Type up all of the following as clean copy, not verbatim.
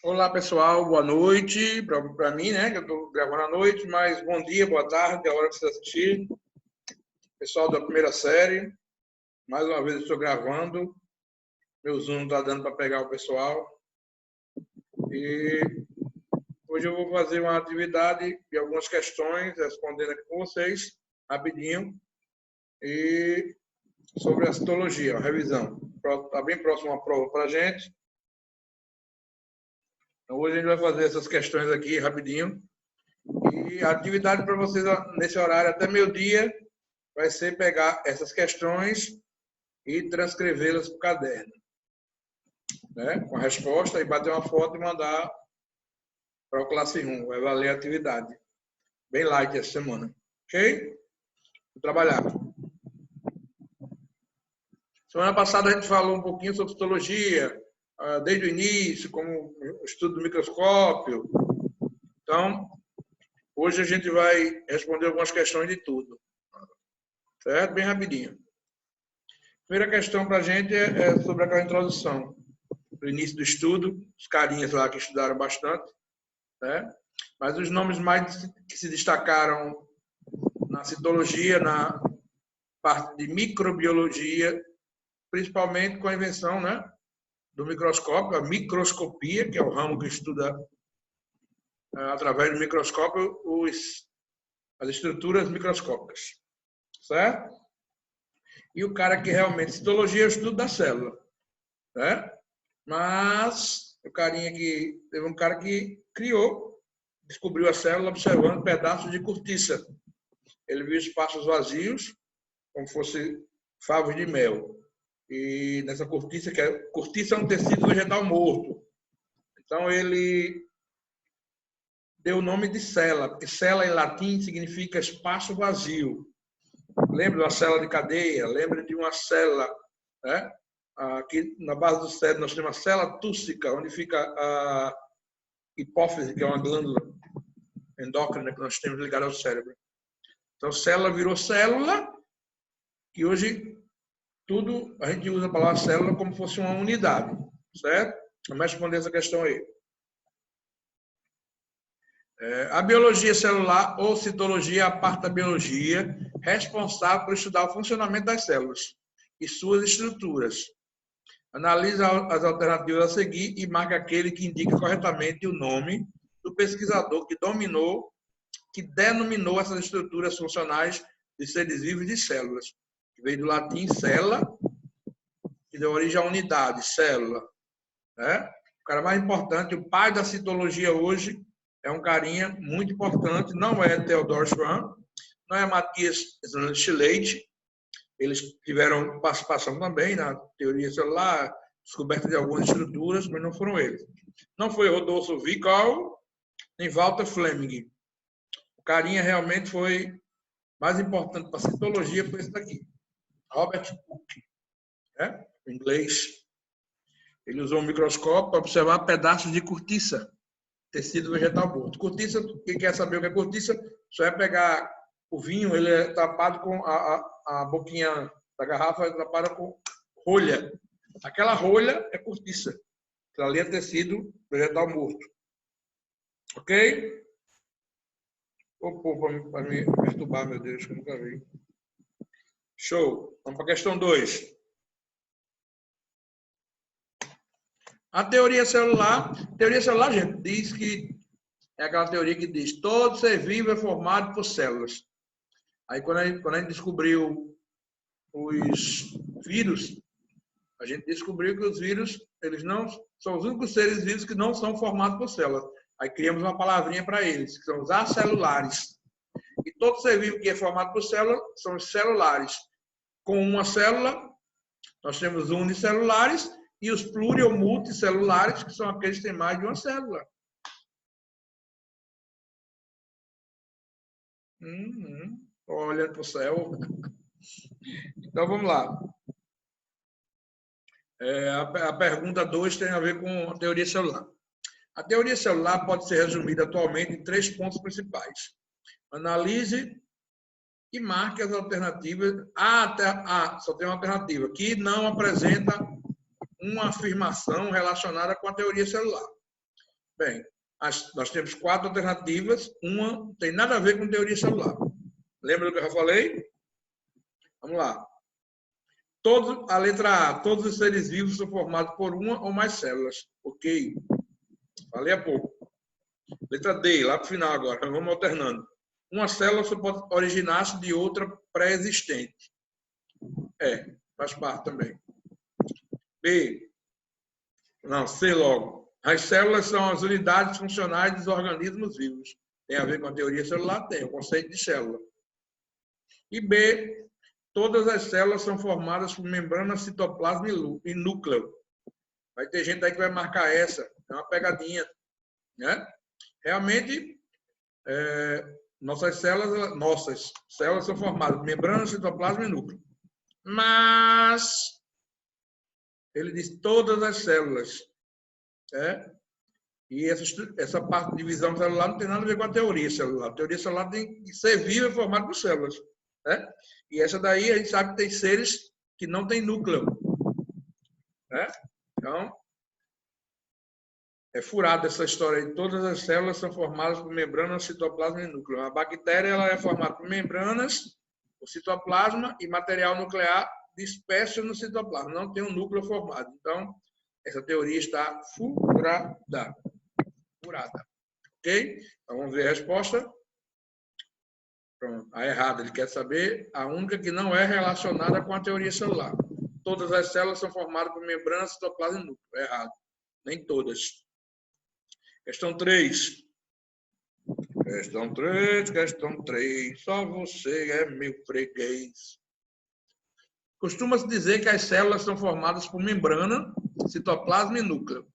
Olá, pessoal. Boa noite. Para mim, né, que eu estou gravando à noite, mas bom dia, boa tarde, é a hora que você assistir. Pessoal da primeira série, mais uma vez eu estou gravando. Meu Zoom não está dando para pegar o pessoal. E hoje eu vou fazer uma atividade e algumas questões, respondendo aqui com vocês, rapidinho. E sobre a citologia, a revisão. Está bem próximo a prova para a gente. Então, hoje a gente vai fazer essas questões aqui rapidinho. E a atividade para vocês nesse horário até meio-dia vai ser pegar essas questões e transcrevê-las para o caderno, né? Com a resposta, e bater uma foto e mandar para o Classroom. Vai valer a atividade. Bem light essa semana. Ok? Vou trabalhar. Semana passada a gente falou um pouquinho sobre citologia, desde o início, como o estudo do microscópio. Então, hoje a gente vai responder algumas questões de tudo. Certo? Bem rapidinho. Primeira questão para a gente é sobre aquela introdução. No início do estudo, os carinhas lá que estudaram bastante, né? Mas os nomes mais que se destacaram na citologia, na parte de microbiologia, principalmente com a invenção, né, do microscópio, a microscopia, que é o ramo que estuda através do microscópio as estruturas microscópicas, certo? E o cara que realmente citologia é o estudo da célula, né? Mas teve um cara que descobriu a célula observando pedaços de cortiça. Ele viu espaços vazios, como fosse favos de mel. E nessa cortiça, cortiça é um tecido vegetal morto. Então ele deu o nome de célula, porque célula em latim significa espaço vazio. Lembra de uma célula de cadeia? Lembra de uma célula, né? Aqui na base do cérebro nós temos a célula tússica, onde fica a hipófise, que é uma glândula endócrina que nós temos ligada ao cérebro. Então, célula virou célula, que hoje tudo a gente usa a palavra célula como se fosse uma unidade, certo? Vamos responder essa questão aí. A biologia celular ou citologia é a parte da biologia responsável por estudar o funcionamento das células e suas estruturas. Analisa as alternativas a seguir e marca aquele que indica corretamente o nome do pesquisador que denominou essas estruturas funcionais de seres vivos de células. Que veio do latim célula, que deu origem à unidade, célula. Né? O cara mais importante, o pai da citologia hoje, é um carinha muito importante, não é Theodor Schwann, não é Matthias Schleich. Eles tiveram participação também na teoria celular, descoberta de algumas estruturas, mas não foram eles. Não foi Rodolfo Virchow, nem Walter Fleming. O carinha realmente foi mais importante para a citologia, foi esse daqui. Robert Hooke, né? Em inglês. Ele usou um microscópio para observar pedaços de cortiça, tecido vegetal morto. Cortiça, quem quer saber o que é cortiça, só é pegar o vinho, ele é tapado com a boquinha da garrafa, é tapada com rolha. Aquela rolha é cortiça. Aquilo ali é tecido vegetal morto. Ok? Para me perturbar, meu Deus, que eu nunca vi. Show. Vamos para a questão 2. A teoria celular, gente, diz que é aquela teoria que diz todo ser vivo é formado por células. Aí, quando a gente descobriu os vírus, a gente descobriu que os vírus, eles não são os únicos seres vivos que não são formados por células. Aí criamos uma palavrinha para eles, que são os acelulares. E todo ser vivo que é formado por células são os celulares. Com uma célula, nós temos unicelulares e os pluri- ou multicelulares, que são aqueles que têm mais de uma célula. Olha para o céu. Então, vamos lá. A pergunta 2 tem a ver com a teoria celular. A teoria celular pode ser resumida atualmente em 3 pontos principais. Analise e marque as alternativas. Só tem uma alternativa, que não apresenta uma afirmação relacionada com a teoria celular. Bem, nós temos 4 alternativas. Uma não tem nada a ver com teoria celular. Lembra do que eu já falei? Vamos lá. A letra A. Todos os seres vivos são formados por uma ou mais células. Ok. Falei há pouco. Letra D, lá para o final agora. Vamos alternando. Uma célula só pode originar-se de outra pré-existente. Faz parte também. B. Não, C logo. As células são as unidades funcionais dos organismos vivos. Tem a ver com a teoria celular? Tem, o conceito de célula. E B. Todas as células são formadas por membrana, citoplasma e núcleo. Vai ter gente aí que vai marcar essa. É uma pegadinha. Né? Realmente, nossas células são formadas por membrana, citoplasma e núcleo. Mas, ele diz todas as células. E essa parte de divisão celular não tem nada a ver com a teoria celular. A teoria celular tem que ser viva e formada por células. E essa daí a gente sabe que tem seres que não têm núcleo. Então, é furada essa história aí. Todas as células são formadas por membranas, citoplasma e núcleo. A bactéria ela é formada por membranas, o citoplasma e material nuclear disperso no citoplasma. Não tem um núcleo formado. Então, essa teoria está furada. Ok? Então, vamos ver a resposta. Pronto. A errada, ele quer saber a única que não é relacionada com a teoria celular. Todas as células são formadas por membrana, citoplasma e núcleo. Errado. Nem todas. Questão 3. Questão 3. Só você é meu freguês. Costuma-se dizer que as células são formadas por membrana, citoplasma e núcleo.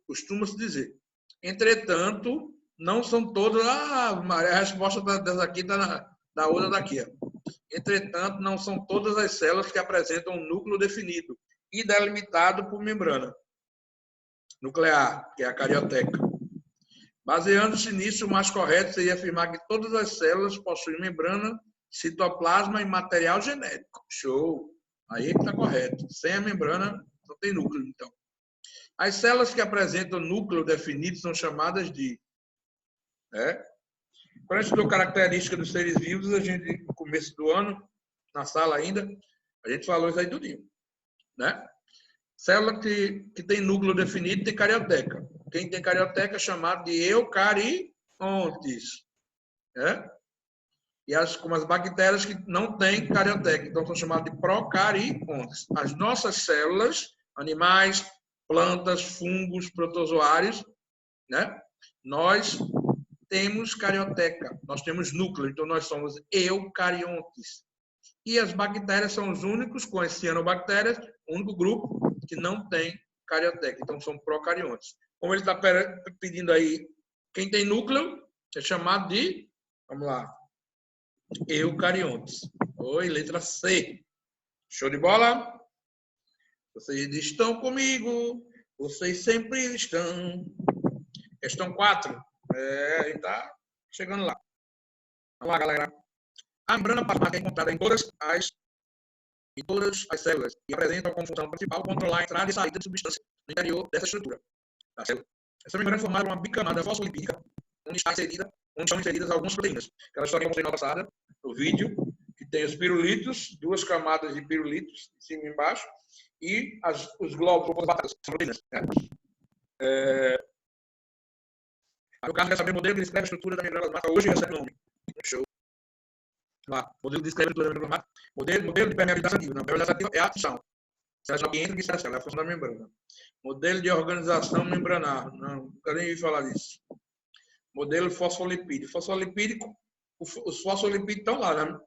Costuma-se dizer. Entretanto, não são todas... a resposta dessa aqui está da outra daqui. Entretanto, não são todas as células que apresentam um núcleo definido e delimitado por membrana nuclear, que é a carioteca. Baseando-se nisso, o mais correto seria afirmar que todas as células possuem membrana, citoplasma e material genético. Show! Aí é que está correto. Sem a membrana, não tem núcleo, então. As células que apresentam núcleo definido são chamadas de... Quando a gente estudou características dos seres vivos, a gente, no começo do ano, na sala ainda, a gente falou isso aí tudinho. Célula que tem núcleo definido tem carioteca. Quem tem carioteca é chamado de eucariontes. E como as bactérias que não têm carioteca, então são chamadas de procariontes. As nossas células, animais, plantas, fungos, protozoários, nós temos carioteca, nós temos núcleo, então nós somos eucariontes. E as bactérias são os únicos, com as cianobactérias, o único grupo que não tem carioteca, então são procariontes. Como ele está pedindo aí, quem tem núcleo é chamado de, vamos lá, eucariontes. Oi, letra C. Show de bola? Vocês estão comigo, vocês sempre estão. Questão 4. A gente está chegando lá. Vamos lá, galera. A membrana plasmática é encontrada em todas as células e apresenta como função principal controlar a entrada e saída de substância no interior dessa estrutura da célula. Essa membrana é formada por uma bicamada fosfolipídica, onde estão inseridas algumas proteínas. Aquela história que eu mostrei na passada, no vídeo, que tem os pirulitos, 2 camadas de pirulitos, em cima e embaixo, e os glóbulos, as proteínas. O caso quer saber o modelo que descreve a estrutura da membrana plasmática, hoje recebe o nome. Show. Lá, modelo que descreve a estrutura da membrana plasmática. Modelo de permeabilidade ativa. Não, permeabilidade ativa é a função. Se a que entra, que sai da célula, é a função da membrana. Modelo de organização membranar. Não, nunca nem ouvi falar disso. Modelo fosfolipídico. Fosfolipídico, os fosfolipídios estão lá,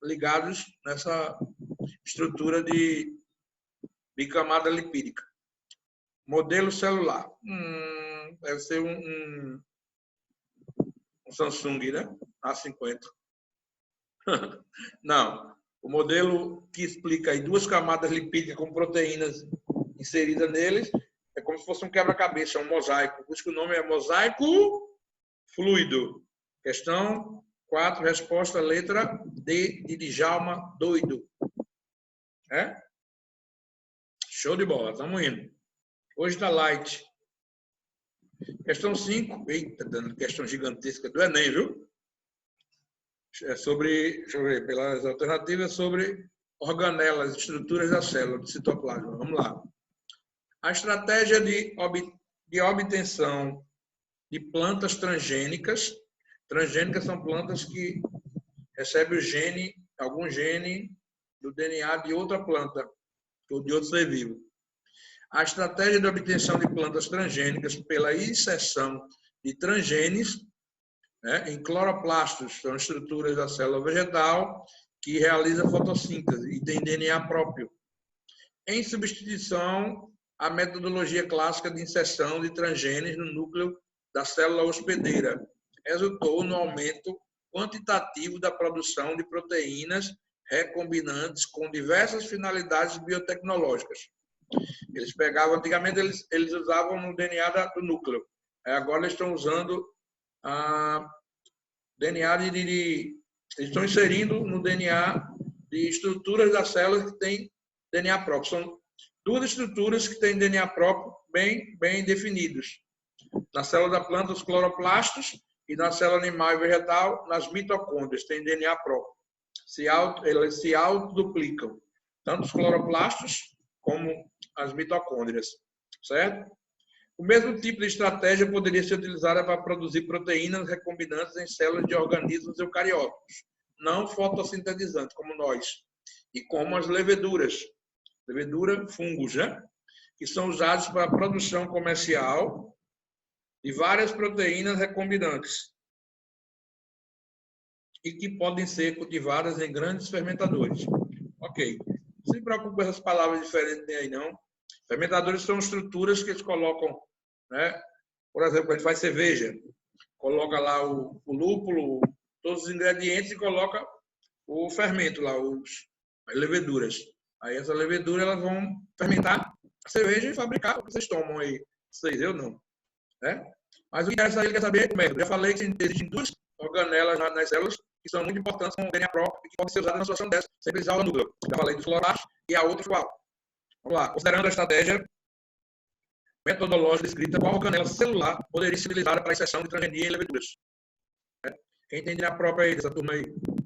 ligados nessa estrutura de bicamada lipídica. Modelo celular. Deve ser um Samsung, né? A50. Não. O modelo que explica aí 2 camadas lipídicas com proteínas inseridas neles é como se fosse um quebra-cabeça, um mosaico. Por isso que o nome é mosaico fluido. Questão 4, resposta, letra D de Djalma doido. Show de bola, estamos indo. Hoje está light. Questão 5. Eita, dando questão gigantesca do Enem, viu? É sobre, deixa eu ver, pelas alternativas, sobre organelas, estruturas da célula do citoplasma. Vamos lá. A estratégia de obtenção de plantas transgênicas. Transgênicas são plantas que recebem o gene, algum gene do DNA de outra planta ou de outro ser vivo. A estratégia de obtenção de plantas transgênicas pela inserção de transgenes, né, em cloroplastos, são estruturas da célula vegetal que realiza fotossíntese e tem DNA próprio, em substituição à metodologia clássica de inserção de transgenes no núcleo da célula hospedeira, resultou no aumento quantitativo da produção de proteínas recombinantes com diversas finalidades biotecnológicas. Eles pegavam, antigamente eles usavam no DNA do núcleo, agora eles estão usando DNA eles estão inserindo no DNA de estruturas das células que têm DNA próprio. São duas estruturas que têm DNA próprio bem definidos. Na célula da planta, os cloroplastos, e na célula animal e vegetal, nas mitocôndrias, têm DNA próprio. Eles se autoduplicam, tanto os cloroplastos como as mitocôndrias, certo? O mesmo tipo de estratégia poderia ser utilizada para produzir proteínas recombinantes em células de organismos eucarióticos, não fotossintetizantes, como nós, e como as leveduras, fungos, né? Que são usados para a produção comercial de várias proteínas recombinantes e que podem ser cultivadas em grandes fermentadores. Ok. Não se preocupe com essas palavras diferentes aí, não. Fermentadores são estruturas que eles colocam, né? Por exemplo, quando a gente faz cerveja, coloca lá o lúpulo, todos os ingredientes e coloca o fermento lá, as leveduras. Aí essas leveduras elas vão fermentar a cerveja e fabricar o que vocês tomam aí. Vocês, eu não. Né? Mas o que ele quer saber é o método. Já falei que existem duas organelas nas células que são muito importantes com o DNA próprio e que podem ser usadas na situação dessa, sem precisar do núcleo. Já falei do fluorato e a outra qual? Vamos lá. Considerando a estratégia metodológica descrita, qual organela celular poderia ser utilizada para a inserção de transgenia em leveduras? Quem tem DNA próprio aí, dessa turma aí,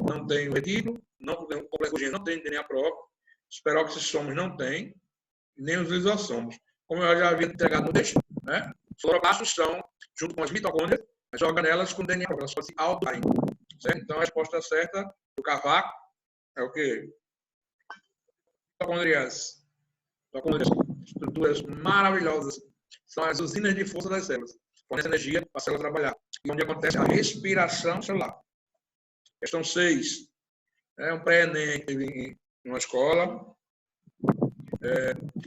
não tem o retículo, o complexo gene não tem DNA próprio, os peroxissomos não tem, nem os lisossomos. Como eu já havia entregado no texto, né? Os fluoroplastos são, junto com as mitocôndrias, as organelas com DNA próprio, elas podem se auto-darem. Então, a resposta certa do cavaco é o quê? Mitocôndrias. Estruturas maravilhosas. São as usinas de força das células. Fornecem energia para a célula trabalhar. E onde acontece a respiração celular. Questão 6. É um pré-ENEM que teve em uma escola.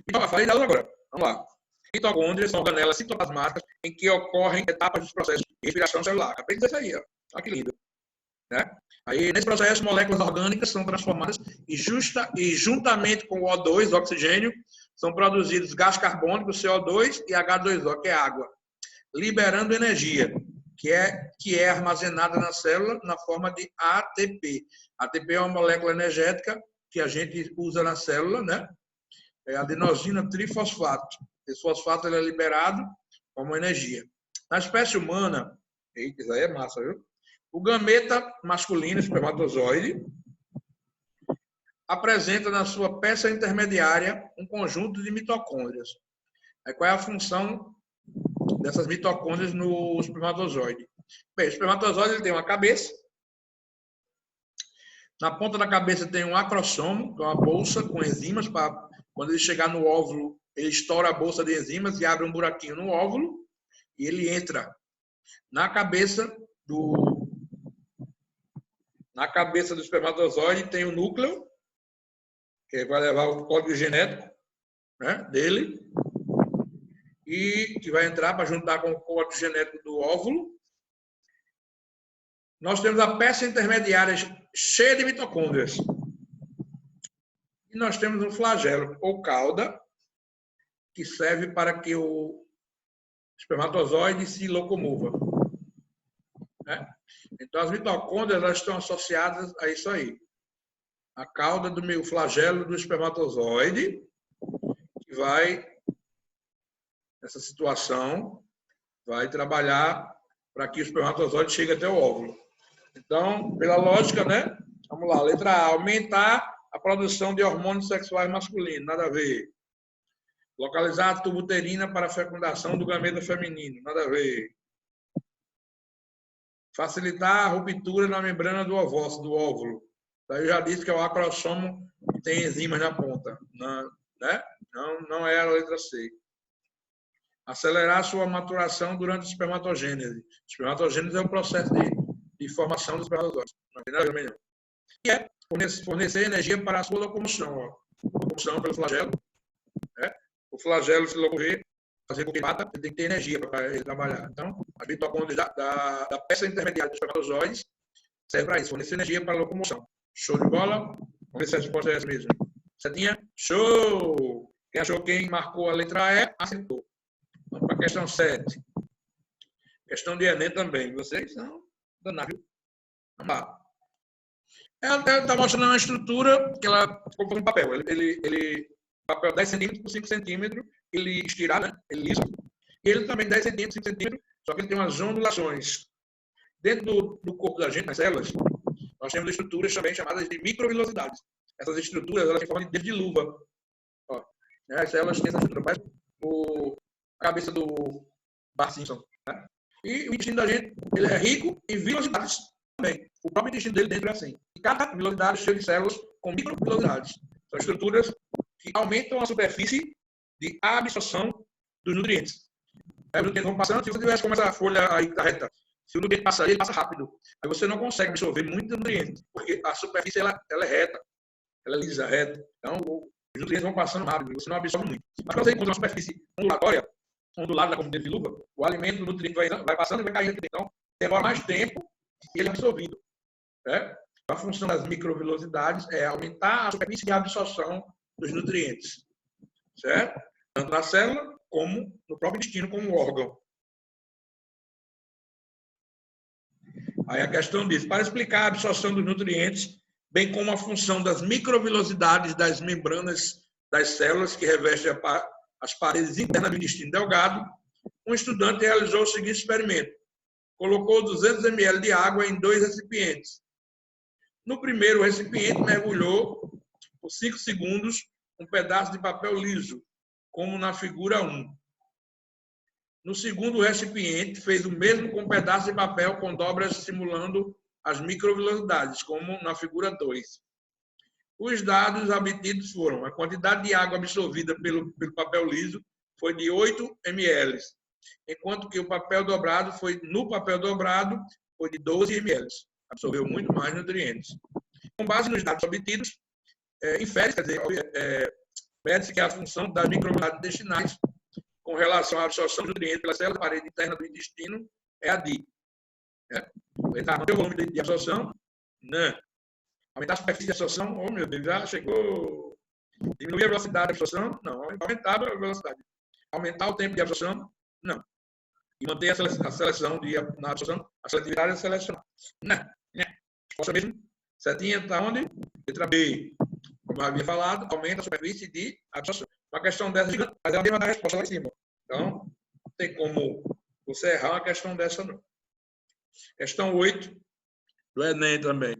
Então, falei delas agora. Vamos lá. Mitocôndrias são organelas citoplasmáticas em que ocorrem etapas dos processos de respiração celular. Acabei de dizer isso aí. Ó. Olha que lindo. Né? Aí, nesse processo, moléculas orgânicas são transformadas e juntamente com o O2, o oxigênio, são produzidos gás carbônico, CO2 e H2O, que é água, liberando energia, que é armazenada na célula na forma de ATP. ATP é uma molécula energética que a gente usa na célula, né? É adenosina trifosfato. Esse fosfato ele é liberado como energia. Na espécie humana, eita, isso aí é massa, viu? O gameta masculino, espermatozoide, apresenta na sua peça intermediária um conjunto de mitocôndrias. Aí, qual é a função dessas mitocôndrias no espermatozoide? Bem, o espermatozoide ele tem uma cabeça. Na ponta da cabeça tem um acrossomo, que é uma bolsa com enzimas, para quando ele chegar no óvulo, ele estoura a bolsa de enzimas e abre um buraquinho no óvulo e ele entra na cabeça do espermatozoide, tem o núcleo, que vai levar o código genético, né, dele, e que vai entrar para juntar com o código genético do óvulo. Nós temos a peça intermediária cheia de mitocôndrias. E nós temos um flagelo, ou cauda, que serve para que o espermatozoide se locomova. Né? Então, as mitocôndrias elas estão associadas a isso aí. A cauda do meu flagelo do espermatozoide, que vai, nessa situação, vai trabalhar para que o espermatozoide chegue até o óvulo. Então, pela lógica, né? Vamos lá, letra A, aumentar a produção de hormônios sexuais masculinos, nada a ver. Localizar a tuba uterina para a fecundação do gameta feminino, nada a ver. Facilitar a ruptura na membrana do ovócito, do óvulo. Daí eu já disse que é o acrossomo que tem enzimas na ponta, né? Não é a letra C. Acelerar sua maturação durante a espermatogênese. Espermatogênese é um processo de formação dos espermatozoides. Não tem nada melhor. E é fornecer energia para a sua locomoção. Ó. Locomoção pelo flagelo. Né? O flagelo, se locomover, fazer com que mata, ele tem que ter energia para ele trabalhar. Então, as mitocôndrias da peça intermediária dos espermatozoides serve para isso, fornecer energia para a locomoção. Show de bola? Vamos ver se a resposta é essa mesmo. Setinha? Show! Quem achou quem marcou a letra E, acertou. Vamos para a questão 7. Questão de Enem também. Vocês são danados. Vamos lá. Ela está mostrando uma estrutura que ela ficou um papel. Papel 10 centímetros por 5 centímetros, ele estirado, né? Ele liso. E ele também 10 centímetros, 5 centímetros, só que ele tem umas ondulações. Dentro do corpo da gente, nas células, nós temos estruturas também chamadas de microvilosidades. Essas estruturas, elas têm forma de dedo de luva. Ó, né? As células têm essa estrutura, parece a cabeça do Bart Simpson. Né? E o intestino da gente, ele é rico em vilosidades também. O próprio intestino dele dentro é assim. E cada vilosidade é cheia de células com microvilosidades. São estruturas que aumentam a superfície de absorção dos nutrientes. Os nutrientes vão passando, se você tivesse como essa folha aí da reta, se o nutriente passa aí, ele passa rápido. Aí você não consegue absorver muito nutriente, porque a superfície ela é reta, ela é lisa, reta. Então, os nutrientes vão passando rápido, você não absorve muito. Mas quando você encontra uma superfície ondulatória, ondulada como dedo de luva, o alimento, o nutriente vai passando e vai caindo. Então, demora mais tempo e ele é absorvido. Né? A função das microvilosidades é aumentar a superfície de absorção dos nutrientes. Certo? Tanto na célula, como no próprio intestino, como órgão. Aí a questão diz, para explicar a absorção dos nutrientes, bem como a função das microvilosidades das membranas das células que revestem as paredes internas do intestino delgado, um estudante realizou o seguinte experimento. Colocou 200 ml de água em 2 recipientes. No primeiro recipiente, mergulhou por 5 segundos um pedaço de papel liso, como na figura 1. No segundo recipiente, fez o mesmo com um pedaço de papel com dobras simulando as microvilosidades, como na figura 2. Os dados obtidos foram: a quantidade de água absorvida pelo papel liso foi de 8 ml, enquanto que no papel dobrado foi de 12 ml. Absorveu muito mais nutrientes. Com base nos dados obtidos, mede-se que a função das microvilosidades intestinais com relação à absorção de nutrientes pela célula da parede interna do intestino é a de. Manter o volume de absorção? Não. Aumentar a superfície de absorção? Oh, meu Deus, já chegou. Diminuir a velocidade de absorção? Não. Aumentar a velocidade. Aumentar o tempo de absorção? Não. E manter a seleção na absorção? A seletividade é selecionar? Não. Resposta mesmo? Setinha está onde? Letra B. Como eu havia falado, aumenta a superfície de absorção. Uma questão dessa gigante, mas é a mesma da resposta lá em cima. Então, não tem como você errar uma questão dessa, não. Questão 8, do Enem também.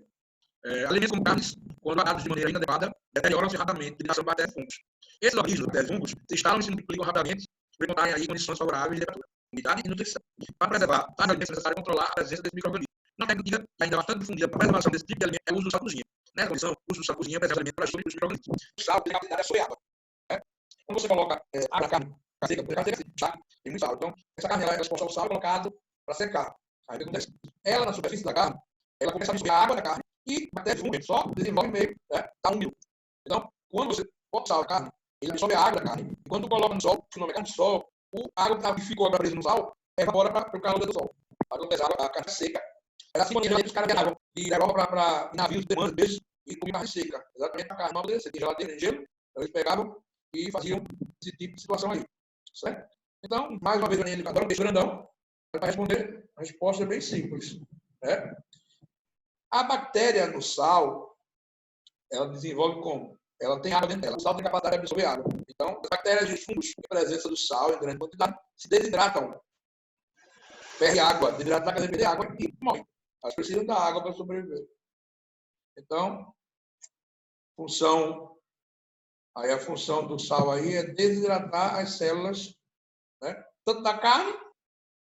Alimentos como carnes, quando adados de maneira inadequada, deterioram-se rapidamente devido a bactérias e fungos. Esses organismos, bactérias e fungos, se instalam e se multiplicam rapidamente, por encontrarem aí condições favoráveis de temperatura, umidade e nutrição. Para preservar tais alimentos, é necessário controlar a presença desse micro-organismo. Uma técnica ainda bastante difundida para a preservação desse tipo de alimento é o uso do sal de cozinha. Nessa condição, o uso do sal de cozinha preserva o alimento para estudo dos micro-organismos. O sal tem a capacidade de absorver água. Quando você coloca água na carne, seca, tem muito sal. Então, essa carne ela é exposta ao sal e colocada para secar. Aí o que acontece? Ela, na superfície da carne, ela começa a absorver a água da carne e bactérias fungos só desenvolvem meio, está úmido. Então, quando você bota sal na carne, ele absorve a água da carne. E quando tu coloca no sol, se não é carne de sol, a água que ficou presa no sal evapora para o calor do sol. A carne é seca. Era assim quando os caras viajavam de Europa para navios de demanda, vezes, e comiam carne seca. Exatamente a carne não poderia ser. Tinha geladeira, gelo, então eles pegavam e faziam esse tipo de situação aí. Certo? Então, mais uma vez, ele adora um peixe grandão. Para responder, a resposta é bem simples. Né? A bactéria no sal, ela desenvolve como? Ela tem água dentro dela. O sal tem capacidade de absorver água. Então, as bactérias e fungos, em presença do sal em grande quantidade, se desidratam perde água, desidratar quer dizer perder água e morre. Elas precisam da água para sobreviver. Então, a função do sal aí é desidratar as células, né? Tanto da carne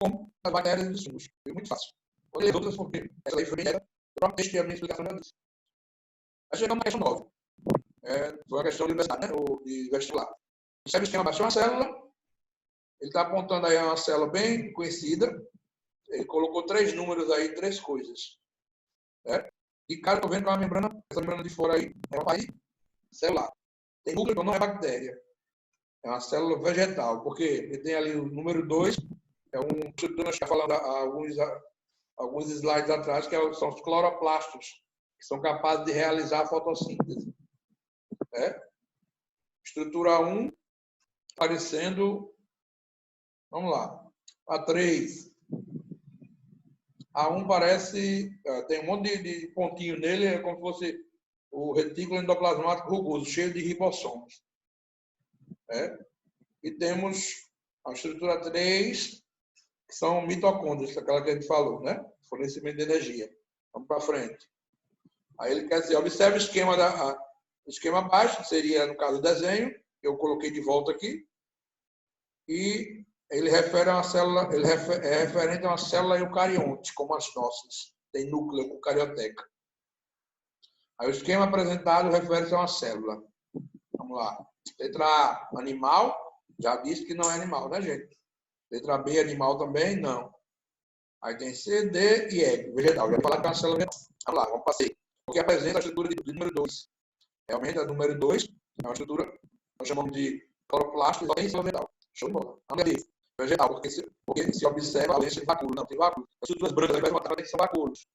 como das bactérias e dos fungos. É muito fácil. Vou ler outras porque essa aí foi bem direta. Próprio texto e a minha explicação já disse. Aí chegamos na questão 9. Foi uma questão de universidade, né? Ou de vestibular. Observe o esquema abaixo de uma célula. Ele está apontando aí uma célula bem conhecida. Ele colocou 3 números aí, 3 coisas. Né? E, cara, estou vendo que é uma membrana, essa membrana de fora aí é uma parede celular. Tem núcleo, então não é bactéria. É uma célula vegetal, porque ele tem ali o número 2, é um estrutura, nós estamos falando há alguns slides atrás, que são os cloroplastos, que são capazes de realizar a fotossíntese. Né? Estrutura 1, aparecendo, vamos lá, a 3. A 1 parece, tem um monte de pontinho nele, é como se fosse o retículo endoplasmático rugoso, cheio de ribossomos. E temos a estrutura 3, que são mitocôndrias, aquela que a gente falou, né? Fornecimento de energia. Vamos para frente. Aí ele quer dizer, observe o esquema, o esquema abaixo, seria, no caso, o desenho, que eu coloquei de volta aqui. E ele refere a uma célula, é referente a uma célula eucarionte, como as nossas. Tem núcleo com carioteca. Aí o esquema apresentado refere-se a uma célula. Vamos lá. Letra A, animal. Já disse que não é animal, né, gente? Letra B, animal também? Não. Aí tem C, D e E, vegetal. Já vou falar que é uma célula vegetal. Vamos lá, vamos para C. Porque apresenta a estrutura de número 2. Realmente, a número 2 é uma estrutura, nós chamamos de cloroplasto, só tem célula vegetal. Show de bola. Vamos ver. Vegetal, porque se observa a ausência de vacúolo. Não, tem vacúolo. As estruturas brancas, ao invés de matar, tem que ser vacúolos.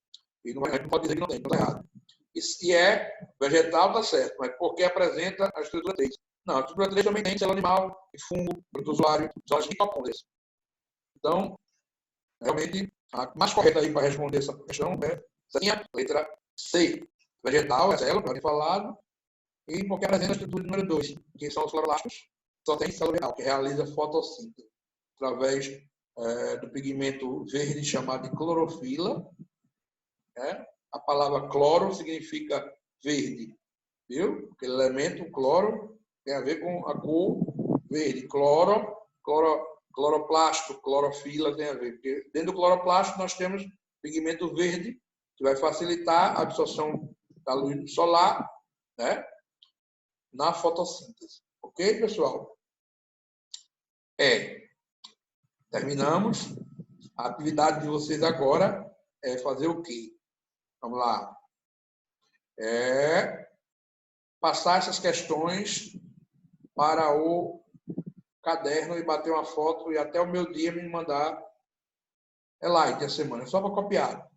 E a gente não pode dizer que não tem, está errado. E é vegetal, está certo, mas porque apresenta a estrutura 3. Não, a estrutura 3 também tem célula animal, fungo, protozoário, são as mitocôndrias. Então, realmente, a mais correta aí para responder essa questão é a letra C. Vegetal, é célula, como eu falado, e porque apresenta a estrutura número 2, que são os cloroplastos, só tem célula vegetal, que realiza fotossíntese através do pigmento verde chamado de clorofila. A palavra cloro significa verde, viu? Aquele elemento, cloro, tem a ver com a cor verde. Cloroplasto, clorofila tem a ver. Porque dentro do cloroplasto nós temos pigmento verde, que vai facilitar a absorção da luz solar, né? Na fotossíntese. Ok, pessoal? Terminamos. A atividade de vocês agora é fazer o quê? Vamos lá. Passar essas questões para o caderno e bater uma foto e até o meu dia me mandar slide a semana. Só para copiar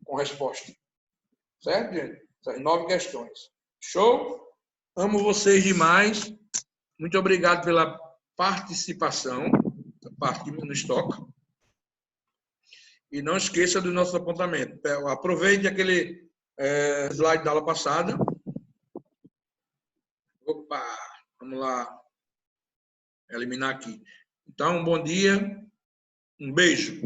com resposta. Certo, gente? Essas 9 questões. Show? Amo vocês demais. Muito obrigado pela participação da parte no estoque. E não esqueça do nosso apontamento. Aproveite aquele slide da aula passada. Opa, vamos lá. Eliminar aqui. Então, um bom dia. Um beijo.